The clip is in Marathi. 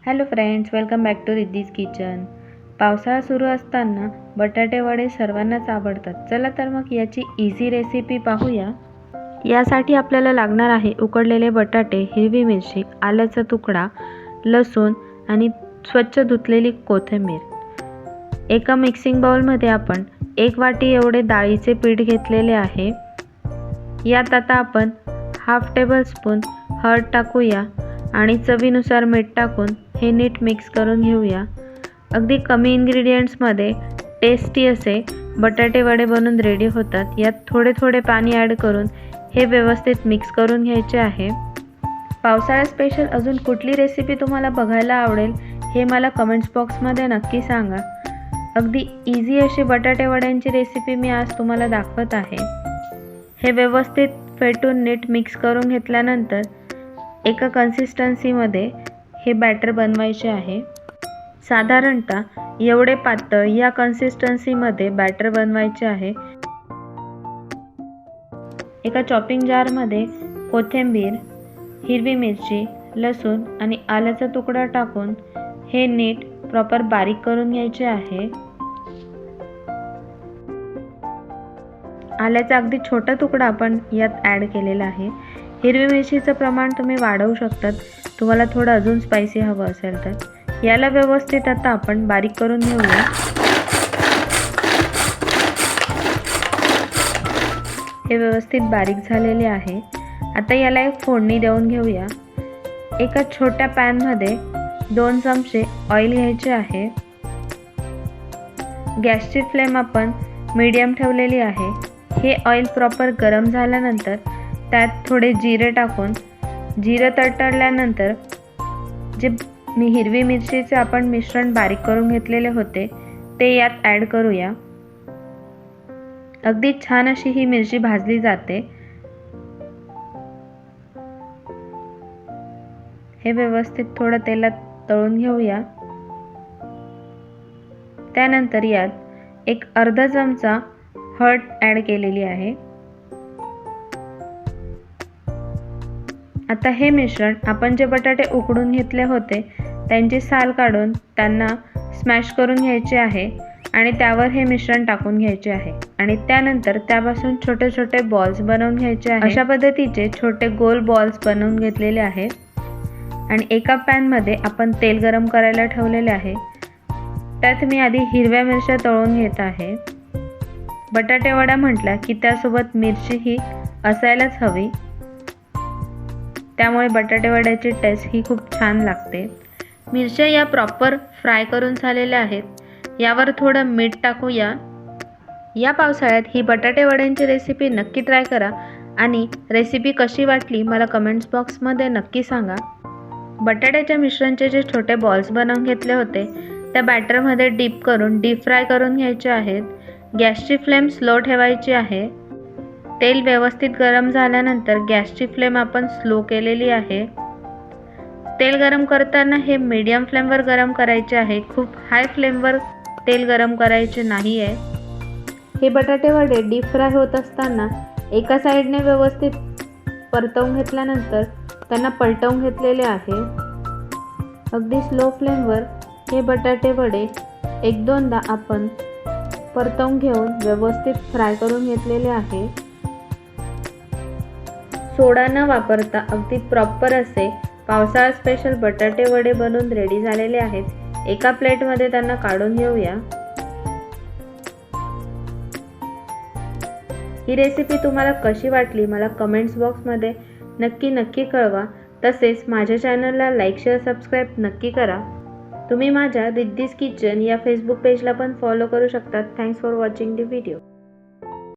Hello friends, welcome back to Riddhi's kitchen. पावसाळा सुरू असताना बटाटे वडे सर्वांनाच आवडतात. चला तर मग याची इझी रेसिपी पाहूया. यासाठी आपल्याला लागणार आहे उकडलेले बटाटे, हिरवी मिरची, आल्याचा तुकडा, लसूण आणि स्वच्छ धुतलेली कोथिंबीर. एका मिक्सिंग बाउलमध्ये आपण 1 वाटी एवढे डाळीचे पीठ घेतलेले आहे. यात आता आपण हाफ टेबल स्पून हळद टाकूया आणि चवीनुसार मीठ टाकून हे नीट मिक्स करून घेऊया. अगदी कमी इन्ग्रेडियंट्समध्ये टेस्टी असे बटाटे वडे बनून रेडी होतात. यात थोडे थोडे पाणी ॲड करून हे व्यवस्थित मिक्स करून घ्यायचे आहे. पावसाळ्या स्पेशल अजून कुठली रेसिपी तुम्हाला बघायला आवडेल हे मला कमेंट्स बॉक्समध्ये नक्की सांगा. अगदी इझी अशी बटाटे वड्यांची रेसिपी मी आज तुम्हाला दाखवत आहे. हे व्यवस्थित फेटून नीट मिक्स करून घेतल्यानंतर एका कन्सिस्टन्सीमध्ये हे बॅटर बनवायचे आहे. साधारणतः एवढे पातळ या कन्सिस्टन्सीमध्ये बॅटर बनवायचे आहे. एका चॉपिंग जारमध्ये कोथिंबीर, हिरवी मिरची, लसूण आणि आल्याचा तुकडा टाकून हे नीट प्रॉपर बारीक करून घ्यायचे आहे. आल्याचा अगदी छोटा तुकडा आपण यात ॲड केलेला आहे. हिरवी मिरचीचं प्रमाण तुम्ही वाढवू शकतात, तुम्हाला थोडं अजून स्पायसी हवं असेल तर. याला व्यवस्थित आता आपण बारीक करून घेऊया. हे व्यवस्थित बारीक झालेले आहे. आता याला एक फोडणी देऊन घेऊया. एका छोट्या पॅनमध्ये 2 चमचे ऑइल घ्यायचे आहे. गॅसची फ्लेम आपण मीडियम ठेवलेली आहे. हे ऑइल प्रॉपर गरम झाल्यानंतर त्यात थोडे जिरे टाकून जिरं तडतडल्यानंतर जे हिरवी मिरचीचे आपण मिश्रण बारीक करून घेतलेले होते ते यात ॲड करूया. अगदी छान अशी ही मिरची भाजली जाते. हे व्यवस्थित थोडं तेलात तळून घेऊया. त्यानंतर यात एक अर्धा चमचा हळद ॲड केलेली आहे. आता हे मिश्रण आपण जे बटाटे उकडून घेतले होते त्यांची साल काढून त्यांना स्मॅश करून घ्यायचे आहे आणि त्यावर हे मिश्रण टाकून घ्यायचे आहे आणि त्यानंतर त्यापासून छोटे छोटे बॉल्स बनवून घ्यायचे आहे. अशा पद्धतीचे छोटे गोल बॉल्स बनवून घेतलेले आहेत आणि एका पॅनमध्ये आपण तेल गरम करायला ठेवलेले आहे. त्यात मी आधी हिरव्या मिरच्या तळून घेत आहे. बटाटे वडा म्हटला की त्यासोबत मिरची ही असायलाच हवी, त्यामुळे बटाटे वड्याची टेस्ट ही खूप छान लागते. मिरच्या या प्रॉपर फ्राय करून झालेल्या आहेत. यावर थोडं मीठ टाकूया. या पावसाळ्यात ही बटाटे वड्यांची रेसिपी नक्की ट्राय करा आणि रेसिपी कशी वाटली मला कमेंट्स बॉक्समध्ये नक्की सांगा. बटाट्याच्या मिश्रणचे जे छोटे बॉल्स बनवून घेतले होते त्या बॅटरमध्ये डीप करून डीप फ्राय करून घ्यायचे आहेत. गॅसची फ्लेम स्लो ठेवायची आहे. तेल व्यवस्थित गरम झाल्यानंतर गॅसची फ्लेम आपण स्लो केलेली आहे. तेल गरम करताना हे मीडियम फ्लेमवर गरम करायचे आहे. खूप हाय फ्लेमवर तेल गरम करायचे नाही आहे. हे बटाटे वडे डीप फ्राय होत असताना एका साईडने व्यवस्थित परतवून घेतल्यानंतर त्यांना पलटवून घेतलेले आहे. अगदी स्लो फ्लेमवर हे बटाटे वडे 1-2दा आपण परतवून घेऊन व्यवस्थित फ्राय करून घेतलेले आहे. सोडा न वापरता अगदी प्रॉपर असे पावसाळा स्पेशल बटाटे वडे बनवून रेडी झालेले आहेत. एका प्लेटमध्ये त्यांना काढून घेऊया. ही रेसिपी तुम्हाला कशी वाटली मला कमेंट्स बॉक्समध्ये नक्की कळवा. तसेच माझ्या चॅनलला लाईक, शेअर, सबस्क्राईब नक्की करा. तुम्ही माझ्या रिद्धीज किचन या फेसबुक पेजला पण फॉलो करू शकता. Thanks for watching the video.